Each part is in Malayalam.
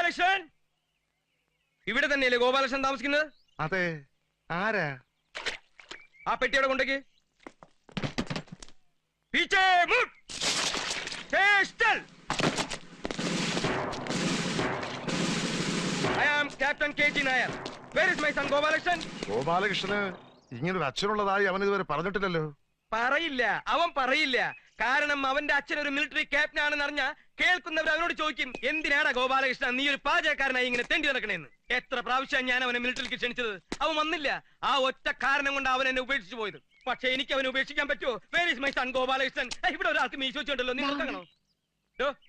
ഗോപാലകൃഷ്ണൻ, ഇവിടെ തന്നെയല്ലേ ഗോപാലകൃഷ്ണൻ താമസിക്കുന്നത്? അതെ. ആരാ? ആ പെട്ടി അവിടെ കൊണ്ടേക്ക്. I am Captain K.G. Nair. Where is my son Gopalakrishnan? ഗോപാലകൃഷ്ണന് ഇങ്ങനൊരു അച്ഛനുള്ളതായി അവൻ ഇതുവരെ പറഞ്ഞിട്ടില്ലല്ലോ. പറയില്ല, അവൻ പറയില്ല. കാരണം അവന്റെ അച്ഛൻ ഒരു മിലിറ്ററി ക്യാപ്റ്റൻ ആണെന്ന് അറിഞ്ഞ കേൾക്കുന്നവർ അവനോട് ചോദിക്കും, എന്തിനാടാ ഗോപാലകൃഷ്ണൻ നീ ഒരു പാചകക്കാരനായി ഇങ്ങനെ തെണ്ടി നടക്കണേന്ന്. എത്ര പ്രാവശ്യം ഞാൻ അവനെ മിലിറ്ററിക്ക് ക്ഷണിച്ചത്, അവൻ വന്നില്ല. ആ ഒറ്റ കാരണം കൊണ്ട് അവൻ എന്നെ ഉപേക്ഷിച്ചു പോയത്. പക്ഷെ എനിക്ക് അവനെ ഉപേക്ഷിക്കാൻ പറ്റുമോ? Where is my son Gopalakrishnan? ഇവിടെ ഒരാൾക്ക് മീശ വെച്ചിട്ടുണ്ടല്ലോ, നിങ്ങൾക്കാണോ?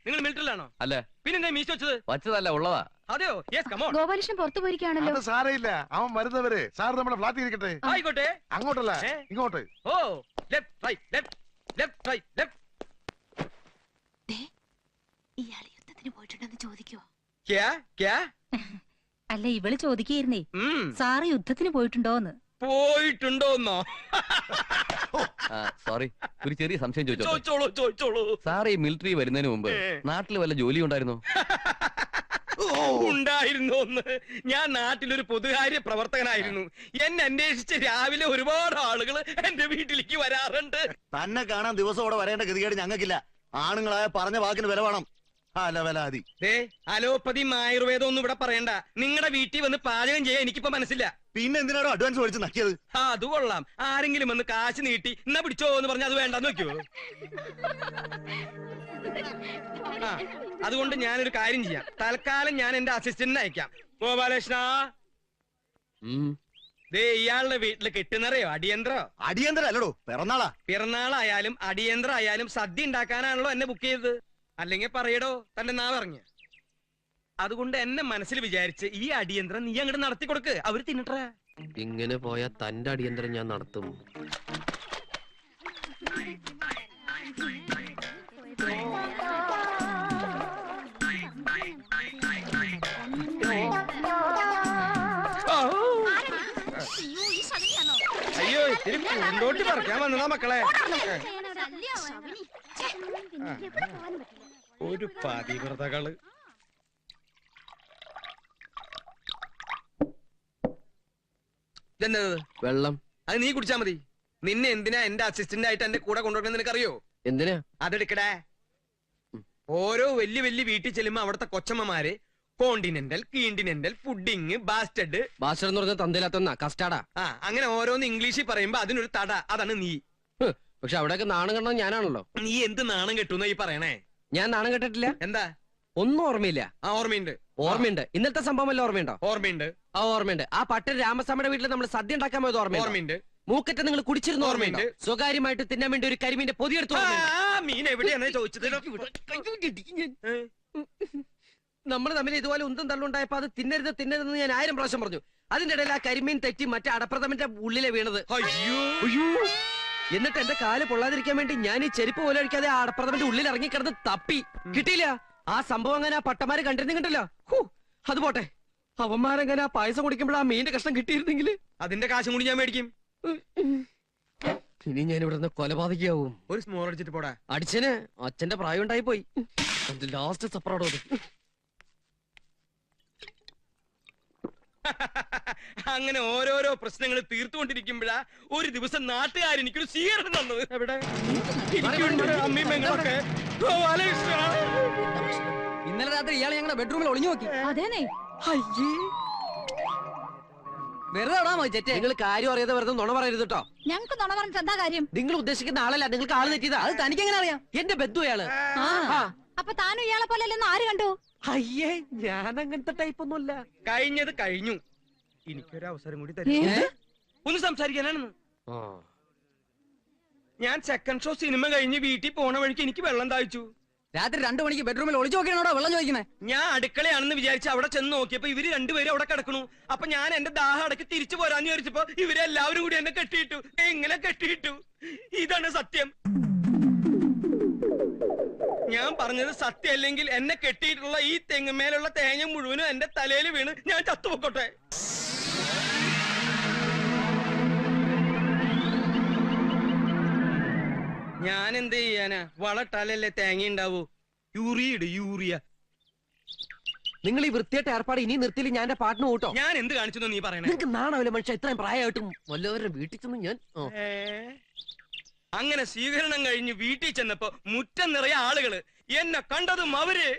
നിങ്ങൾ മിലിറ്ററിലാണോ? അല്ല. പിന്നെ മീശ വെച്ചത് വച്ചതല്ല, ഉള്ളതാ. അതെയോ? Yes, come on. ഗോപാലകൃഷ്ണൻ പുറത്തു പോയിരിക്കുകയാണല്ലോ. അത് സാരയില്ല, അവൻ വരുന്നവരെ സാർ നമ്മുടെ ഫ്ലാറ്റിൽ ഇരിക്കട്ടെ. ആയിക്കോട്ടെ. അങ്ങോട്ടല്ല, ഇങ്ങോട്ട്. ഓ, left right left left right left. ഇയാൾ യുദ്ധത്തിന് പോയിട്ടുണ്ടെന്ന് ചോദിക്കോ? അല്ല, ഇവള് ചോദിക്കായിരുന്നേ, സാറ് യുദ്ധത്തിന് പോയിട്ടുണ്ടോന്ന്. പോയിട്ടുണ്ടോന്നോ? സോറി, ഒരു ചെറിയ സംശയം ചോദിച്ചോളൂ. സാർ ഈ മിലിറ്ററി വരുന്നതിന് മുമ്പ് നാട്ടിൽ വല്ല ജോലി ഉണ്ടായിരുന്നോ? ഉണ്ടായിരുന്നു. ഞാൻ നാട്ടിലൊരു പൊതുകാര്യ പ്രവർത്തകനായിരുന്നു. എന്നെ അന്വേഷിച്ച് രാവിലെ ഒരുപാട് ആളുകൾ എന്റെ വീട്ടിലേക്ക് വരാറുണ്ട്. തന്നെ കാണാൻ ദിവസം അവിടെ വരേണ്ട ഗതികേട് ഞങ്ങൾക്കില്ല. ആണുങ്ങളായ പറഞ്ഞ വാക്കിന് വില വേണം. അലോപ്പതിയും ആയുർവേദം ഒന്നും ഇവിടെ പറയണ്ട. നിങ്ങളുടെ വീട്ടിൽ വന്ന് പാചകം ചെയ്യാൻ എനിക്കിപ്പോ മനസ്സില്ല. പിന്നെ എന്തിനാണോ അഡ്വാൻസ് മേടിച്ച് നക്കിയത്? അത് കൊള്ളാം. ആരെങ്കിലും വന്ന് കാശ് നീട്ടി എന്നാ പിടിച്ചോ എന്ന് പറഞ്ഞാൽ അത് വേണ്ടെന്ന് വെക്കോ? അതുകൊണ്ട് ഞാനൊരു കാര്യം ചെയ്യാം. തൽക്കാലം ഞാൻ എന്റെ അസിസ്റ്റന്റിനെ അയക്കാം. ഗോപാലകൃഷ്ണ, ഇയാളുടെ വീട്ടില് കെട്ടുന്നറിയോ? അടിയന്തരം അല്ലടോ, പിറന്നാളാ. പിറന്നാളായാലും അടിയന്തരായാലും സദ്യ ഉണ്ടാക്കാനാണല്ലോ എന്നെ ബുക്ക് ചെയ്തത്. അല്ലെങ്കിൽ പറയടോ തന്റെ നാവിറങ്ങിയ. അതുകൊണ്ട് എന്നെ മനസ്സിൽ വിചാരിച്ച് ഈ അടിയന്തരം നീ അങ്ങോട്ട് നടത്തി കൊടുക്ക്, അവര് തിന്നട്ടെ. ഇങ്ങനെ പോയാ തന്റെ അടിയന്തരം ഞാൻ നടത്തും. അയ്യോ, ഇത്തിരി പൂന്തോട്ടി പറിക്കാൻ വന്നതാ മക്കളെ. ഒരു പതിവ്രതകള്. ഇതെന്തത്? വെള്ളം. അത് നീ കുടിച്ചാ മതി. നിന്നെ എന്തിനാ എന്റെ അസിസ്റ്റന്റ് ആയിട്ട് എന്റെ കൂടെ കൊണ്ടുവരണം നിനക്കറിയോ? എന്തിനാ? അതെടുക്കടേ. ഓരോ വലിയ വലിയ വീട്ടിൽ ചെല്ലുമ്പോ അവിടുത്തെ കൊച്ചമ്മമാര് continental, continental, pudding, bastard. Bastard എന്ന് പറഞ്ഞാൽ തന്തയിലാത്ത കസ്റ്റാർഡാ. അങ്ങനെ ഓരോന്ന് ഇംഗ്ലീഷിൽ പറയുമ്പോ അതിനൊരു തട. അതാണ് നീ. പക്ഷെ അവിടെയൊക്കെ നാണം കെട്ടണം ഞാനാണല്ലോ. നീ എന്ത് നാണം കെട്ടുന്ന ഈ പറയണേ? ഞാൻ നാണം കെട്ടിട്ടില്ല. എന്താ? ഒന്നും ഓർമ്മയില്ല. ഓർമ്മയുണ്ട്. ഇന്നത്തെ സംഭവം വല്ല ഓർമ്മയുണ്ടോ? ഓർമ്മയുണ്ട്. ഓർമ്മയുണ്ട്. ആ പട്ടൻ രാമസ്വാമിയുടെ വീട്ടിൽ നമ്മൾ സദ്യ ഉണ്ടാക്കാൻ പോയത് ഓർമ്മയുണ്ട്. മൂക്കറ്റ നിങ്ങൾ കുടിച്ചിരുന്ന ഓർമ്മയുണ്ട്. സ്വകാര്യമായിട്ട് തിന്നാൻ വേണ്ടി ഒരു കരിമീന്റെ പൊതിയെടുത്തു. മീൻ എവിടെയാണ് ചോദിച്ചത്? നമ്മൾ തമ്മിൽ ഇതുപോലെ ഉന്തും തള്ളുണ്ടായപ്പോ അത് തിന്നരുതെന്ന് ഞാൻ 1000 പ്രാവശ്യം പറഞ്ഞു. അതിന്റെ ഇടയിൽ ആ കരിമീൻ തെറ്റി മറ്റേ അടപ്രഥമന്റെ ഉള്ളിലെ വീണത്. അയ്യോ. എന്നിട്ട് എന്റെ കാല് പൊള്ളാതിരിക്കാൻ വേണ്ടി ഞാൻ ഈ ചെരുപ്പ് പോലെ അടിക്കാതെ ആ അടപ്രഥമന്റെ ഉള്ളിൽ ഇറങ്ങി കിടന്ന് തപ്പി. കിട്ടിയില്ല. ആ സംഭവം അങ്ങനെ ആ പട്ടമാര് കണ്ടിരുന്നില്ല. അത് പോട്ടെ, അവന്മാരങ്ങനെ ആ പായസം കുടിക്കുമ്പോൾ ആ മീന്റെ കഷ്ണം കിട്ടിയിരുന്നെങ്കിൽ അതിന്റെ കാശും കൂടി ഞാൻ മേടിക്കും. ഇനി ഞാൻ ഇവിടെ നിന്ന് കൊലപാതകയാവും. ഒരു സ്മോൾ അടിച്ചിട്ട് പോടാ. അടിച്ചന് അച്ഛന്റെ പ്രായം ഉണ്ടായി പോയി. ലാസ്റ്റ് സപ്പറോടോ. അങ്ങനെ ഓരോരോ പ്രശ്നങ്ങൾ തീർത്തുകൊണ്ടിരിക്കുമ്പോഴാ ഒരു ദിവസം നാട്ടുകാർ എനിക്കൊരു സ്വീകരണം തന്നത്. എവിടെ? അമ്മീമ്മങ്ങളൊക്കെ. ഇന്നലെ രാത്രി ഇയാൾ ഞങ്ങളുടെ ബെഡ്റൂമിൽ ഒളിഞ്ഞു നോക്കി. അതേനെ. വെറുതെ നിങ്ങൾ കാര്യം അറിയാതെ വെറുതെ നുണ പറയരുത് കേട്ടോ. ഞങ്ങൾക്ക് നുണ പറഞ്ഞിട്ട് എന്താ കാര്യം? നിങ്ങൾ ഉദ്ദേശിക്കുന്ന ആളല്ല, നിങ്ങൾക്ക് ആള് തെറ്റിയതാ. അത് തനിക്ക് എങ്ങനെ അറിയാം? എന്റെ ബന്ധു അയാള്. അപ്പൊ താനും ഇയാളെ പോലെ അല്ലെന്ന് ആര് കണ്ടു? അയ്യേ, ഞാൻ അങ്ങനത്തെ ടൈപ്പ് ഒന്നുമല്ല. കഴിഞ്ഞത് കഴിഞ്ഞു. എനിക്കൊരു അവസരം കൂടി തരും. ഒന്ന് സംസാരിക്കാനാണെന്ന്. ഞാൻ സെക്കൻഡ് ഷോ സിനിമ കഴിഞ്ഞ് വീട്ടിൽ പോണ വഴിക്ക് എനിക്ക് വെള്ളം താഴ്ച്ചു. രാത്രി 2 മണിക്ക് ബെഡ്റൂമിൽ ഒളിച്ചു നോക്കിയാണോ വെള്ളം ചോദിക്കുന്നത്? ഞാൻ അടുക്കളയാണെന്ന് വിചാരിച്ച് അവിടെ ചെന്ന് നോക്കിയപ്പോ ഇവര് രണ്ടുപേരും അവിടെ കിടക്കണു. അപ്പൊ ഞാൻ എന്റെ ദാഹം അടക്കി തിരിച്ചു പോരാന്ന് വിചാരിച്ചപ്പോ ഇവരെല്ലാവരും കൂടി എന്നെ കെട്ടിയിട്ടു. എങ്ങനെ കെട്ടിയിട്ടു? ഇതാണ് സത്യം. ഞാൻ പറഞ്ഞത് സത്യം അല്ലെങ്കിൽ എന്നെ കെട്ടിയിട്ടുള്ള ഈ തെങ്ങുമേലുള്ള തേങ്ങ മുഴുവനും എന്റെ തലയിൽ വീണ് ഞാൻ ചത്തുപൊക്കോട്ടെ. ഞാൻ എന്ത് ചെയ്യാനാ? വളട്ടാലല്ലേ തേങ്ങ ഉണ്ടാവൂ. യൂറിയ. നിങ്ങൾ ഈ വൃത്തിയായിട്ട് ഏർപ്പാട് ഇനി നിർത്തിയില്ല ഞാൻ എന്റെ പാട്ടിന് കൂട്ടോ. ഞാൻ എന്ത് കാണിച്ചു നീ പറയണേ? നിങ്ങൾക്ക് നാണാവില്ല മനുഷ്യ, ഇത്രയും പ്രായമായിട്ടും വല്ലവരുടെ വീട്ടിൽ ചെന്ന് ഞാൻ അങ്ങനെ സ്വീകരണം കഴിഞ്ഞ് വീട്ടിൽ ചെന്നപ്പോ മുറ്റം നിറയെ ആളുകള്. എന്നെ കണ്ടതും അവര്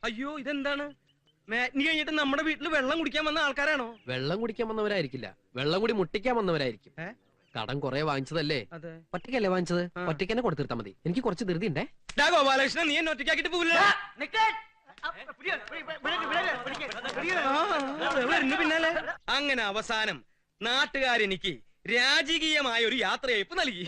അയ്യോ ഇതെന്താണ് മാറ്റിനി കഴിഞ്ഞിട്ട് നമ്മുടെ വീട്ടിൽ വെള്ളം കുടിക്കാൻ വന്ന ആൾക്കാരാണോ? വെള്ളം കുടിക്കാൻ വന്നവരായിരിക്കില്ല, വെള്ളം കൂടി മുട്ടിക്കാൻ വന്നവരായിരിക്കും. കടം കുറെ വാങ്ങിച്ചതല്ലേ, അതെ. ഒറ്റയ്ക്കല്ലേ വാങ്ങിച്ചത്, ഒറ്റയ്ക്ക് തന്നെ കൊടുത്തിരുത്താ മതി. എനിക്ക് കുറച്ച് ധൃതി ഉണ്ടേ. ഗോപാലകൃഷ്ണൻ നീ എന്നെ ഒറ്റയ്ക്കാക്കിട്ട് പോവില്ല. പിന്നാലെ അങ്ങനെ അവസാനം നാട്ടുകാരെനിക്ക് രാജകീയമായ ഒരു യാത്രയയപ്പ് നൽകി.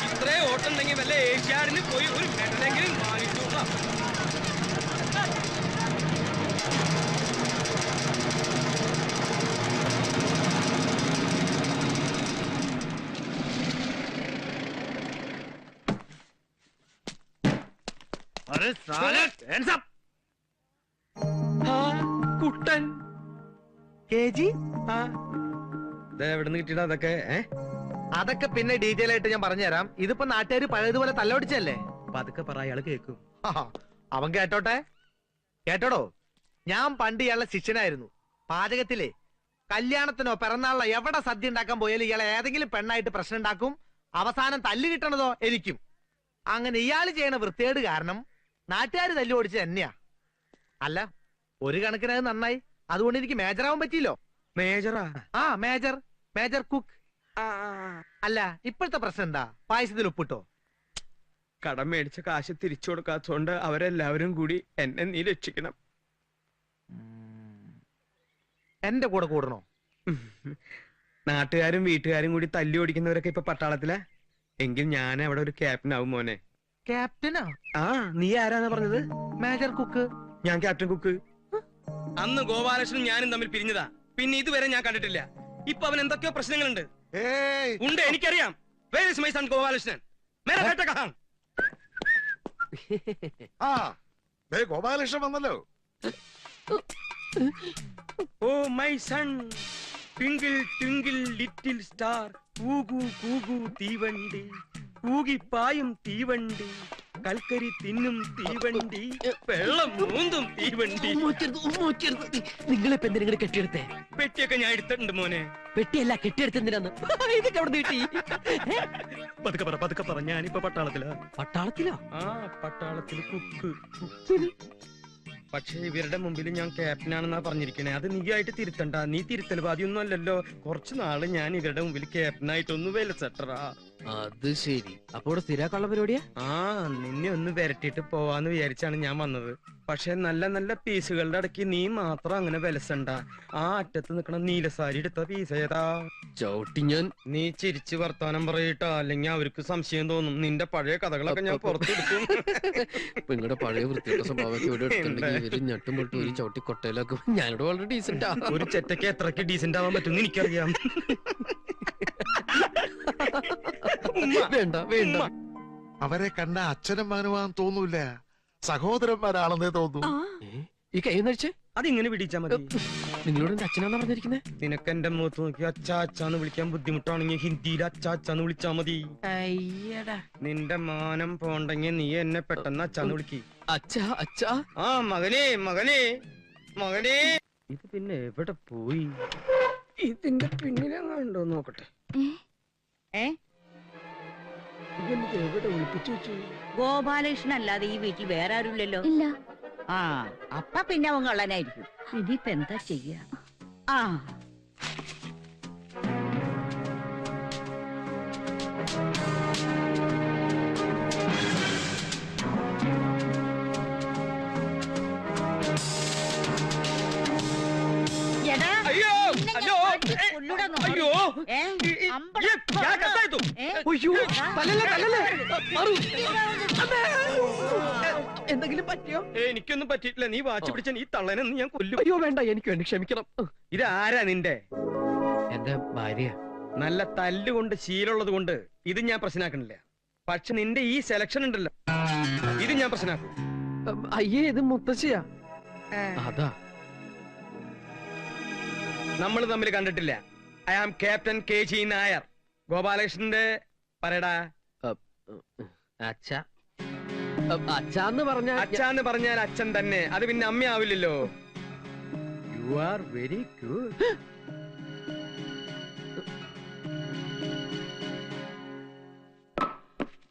ഇത്രേ ഓട്ടുണ്ടെങ്കിൽ വല്ല ഏഷ്യാഡിന് പോയി ഒരു മെഡലെങ്കിലും വാങ്ങിച്ചോളാം. കുട്ടൻ എവിടുന്ന് കിട്ടിയിട അതൊക്കെ? അതൊക്കെ പിന്നെ ഡീറ്റെയിൽ ആയിട്ട് ഞാൻ പറഞ്ഞുതരാം. ഇതിപ്പോ നാട്ടുകാർ പഴയതുപോലെ തല്ലൊടിച്ചല്ലേ. പതുക്കെ പറ, അയാള് കേക്കും. അവൻ കേട്ടോട്ടെ. കേട്ടോടോ, ഞാൻ പണ്ട് ഇയാളുടെ ശിഷ്യനായിരുന്നു. പാചകത്തിലെ കല്യാണത്തിനോ പിറന്നാളിനോ എവിടെ സദ്യ ഉണ്ടാക്കാൻ പോയാലും ഇയാളെ ഏതെങ്കിലും പെണ്ണായിട്ട് പ്രശ്നം ഉണ്ടാക്കും. അവസാനം തല്ല് കിട്ടണതോ എനിക്കും. അങ്ങനെ ഇയാൾ ചെയ്യണ വൃത്തികേട് കാരണം നാട്ടുകാർ തല്ലു ഓടിച്ച് തന്നെയാ. അല്ല, ഒരു കണക്കിന് അത് നന്നായി. അതുകൊണ്ട് എനിക്ക് മേജറാവാൻ പറ്റിയില്ലോ. മേജറാ? ആ, മേജർ കുക്ക്. അല്ല, ഇപ്പോഴത്തെ പ്രശ്നം എന്താ? പായസത്തിൽ ഉപ്പിട്ടോ? കടം മേടിച്ച കാശ് തിരിച്ചു കൊടുക്കാത്തോണ്ട് അവരെല്ലാവരും കൂടി എന്നെ നീ രക്ഷിക്കണം. എന്റെ കൂടെ കൂടണോ? നാട്ടുകാരും വീട്ടുകാരും കൂടി തല്ലി ഓടിക്കുന്നവരൊക്കെ ഇപ്പൊ പട്ടാളത്തിലാ. എങ്കിൽ ഞാൻ അവിടെ ഒരു ക്യാപ്റ്റൻ ആവും മോനെ. ക്യാപ്റ്റനാ? ആ, നീ ആരാന്നാ പറഞ്ഞത്? Major cook. ഞാൻ ക്യാപ്റ്റൻ കുക്ക്. അന്ന് ഗോപാലകൃഷ്ണൻ ഞാനും തമ്മിൽ പിരിഞ്ഞതാ. പിന്നെ ഇതുവരെ ഞാൻ കണ്ടിട്ടില്ല. ഇപ്പൊ അവൻ എന്തൊക്കെയോ പ്രശ്നങ്ങളുണ്ട്. ഉണ്ട്, എനിക്കറിയാം. Where is my son Gopalakrishnan? മേരാ ബേട്ട കഹാം? ആ ദേ ഗോപാലകൃഷ്ണൻ വന്നല്ലോ. Oh my son, twinkle twinkle little star, കൂകു കൂകു തീവണ്ടി, കൂകിപ്പായും തീവണ്ടി, കൽക്കരി തിന്നും തീവണ്ടി, വെള്ളം മൂന്നും തീവണ്ടി. നിങ്ങളിപ്പോ എന്തിനാ കെട്ടിയെടുത്തേ? പെട്ടിയൊക്കെ ഞാൻ എടുത്തിട്ടുണ്ട് മോനെ. പെട്ടിയല്ല, കെട്ടിയെടുത്തെന്തിനാന്ന്? ഇതൊക്കെ അവിടെ നീട്ടി. പതുക്കെ പറ, ഞാനിപ്പോ പട്ടാളത്തിലാ. പട്ടാളത്തിലോ? ആ, പട്ടാളത്തിൽ കുക്ക്. പക്ഷെ ഇവരുടെ മുമ്പിൽ ഞാൻ ക്യാപ്റ്റനാണെന്നാ പറഞ്ഞിരിക്കണേ. അത് നീ ആയിട്ട് തിരുത്തണ്ട. നീ തിരുത്തൽ ബാധിയൊന്നും അല്ലല്ലോ. കുറച്ചു നാള് ഞാൻ ഇവരുടെ മുമ്പിൽ ക്യാപ്റ്റനായിട്ടൊന്ന് വിലസെട്ടറാ. അത് ശരി. അപ്പൊ ഇവിടെ സ്ഥിരാക്കാനുള്ള പരിപാടിയാ? ആ, നിന്നെ ഒന്ന് വരട്ടിട്ട് പോവാന്ന് വിചാരിച്ചാണ് ഞാൻ വന്നത്. പക്ഷെ നല്ല നല്ല പീസുകളുടെ ഇടയ്ക്ക് നീ മാത്രം അങ്ങനെ വിലസണ്ട. ആ അറ്റത്ത് നിക്കണ നീലസാരി എടുത്ത പീസ് ഏതാ? ചവിട്ടി ഞാൻ. നീ ചിരിച്ച് വർത്താനം പറയട്ടാ, അല്ലെങ്കിൽ അവർക്ക് സംശയം തോന്നും. നിന്റെ പഴയ കഥകളൊക്കെ ഞാൻ പുറത്തെടുക്കും. നിങ്ങളുടെ പഴയ വൃത്തിയുടെ സ്വഭാവമൊക്കെ ഇവിടെ എടുത്തിട്ടുണ്ടെങ്കിൽ ഇവര് ഞെട്ടും പൊട്ടും ഒരു ചവിട്ടി കൊട്ടയിലൊക്കെ. ഞാനിവിടെ വളരെ ഡീസന്റാ. ഒരു ചെറ്റയ്ക്ക് എത്രക്ക് ഡീസന്റ് ആവാൻ പറ്റും എനിക്കറിയാം. വേണ്ട വേണ്ട. അവരെ കണ്ട അച്ഛനും മകനുമാന്ന് തോന്നൂല, സഹോദരന്മാരാണെന്നേ തോന്നൂ. ഈ കൈ നടിച്ചേ അതിങ്ങനെ പിടിച്ചാ മതി. നിങ്ങളോട് എന്റെ അച്ഛനാന്നാ പറഞ്ഞിരിക്കുന്നേ? നിനക്ക് എന്റെ മുഖത്ത് നോക്കി അച്ഛാ അച്ഛാന്ന് വിളിക്കാൻ ബുദ്ധിമുട്ടാണെങ്കിൽ ഹിന്ദിയിൽ അച്ഛാ അച്ഛാന്ന് വിളിച്ചാ മതി. നിന്റെ മാനം പോണ്ടെങ്കിൽ നീ എന്നെ പെട്ടെന്ന് അച്ഛാന്ന് വിളിക്ക്. അച്ഛാ അച്ഛാ. ആ, മകനേ മകനേ മകനേ. ഇത് പിന്നെ എവിടെ പോയി? ഇതിന്റെ പിന്നിലെങ്ങാണ്ടോ നോക്കട്ടെ. എവിടെ ഒളിപ്പിച്ചു വെച്ചു? ഗോപാലകൃഷ്ണൻ അല്ലാതെ ഈ വീട്ടിൽ വേറെ ആരുമില്ലല്ലോ. ഇല്ല. ആ, അപ്പ പിന്നെ അവൻ കള്ളനായിരിക്കും. ഇനിയിപ്പ എന്താ ചെയ്യാ? ആ, എടാ, അയ്യോ നിന്നെ ഞാൻ അയ്യോ അടിച്ച് കൊല്ലൂടാ നോക്ക്. അയ്യോ ഏ? അമ്പട കത്തായിത്തു. അയ്യോ, തല്ലല്ലേ തല്ലല്ലേ. മാറൂ. എന്തെങ്കിലും പറ്റിയോ? എനിക്കൊന്നും പറ്റിയിട്ടില്ല. നീ വാച്ച് പിടിച്ച ഈ തള്ളനെ ഞാൻ കൊല്ലും. അയ്യോ വേണ്ട, എനിക്ക് വേണ്ടി ക്ഷമിക്കണം. ഇത് ആരാ നിന്റെ? എന്റെ ഭാര്യ. നല്ല തല്ലുകൊണ്ട് ശീലമുള്ളത് കൊണ്ട് ഇത് ഞാൻ പ്രശ്നമാക്കണില്ല. പക്ഷെ നിന്റെ ഈ സെലക്ഷൻ ഉണ്ടല്ലോ, ഇത് ഞാൻ പ്രശ്നമാക്കും. അയ്യേ, ഇത് മുത്തശ്ശിയാ. അതാ. നമ്മൾ തമ്മിൽ കണ്ടിട്ടില്ല. I am captain KG Nair, ഗോപാലകൃഷ്ണന്റെ പറയടാ. അച്ഛ അച്ഛന്ന് പറഞ്ഞ അച്ഛാന്ന് പറഞ്ഞാൽ അച്ഛൻ തന്നെ, അത് പിന്നെ അമ്മയാവില്ലല്ലോ. You are very good.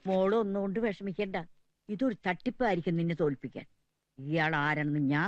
മോളൊന്നുകൊണ്ട് വിഷമിക്കണ്ട. ഇതൊരു തട്ടിപ്പായിരിക്കും നിന്നെ തോൽപ്പിക്കാൻ. ഇയാൾ ആരാണെന്ന് ഞാൻ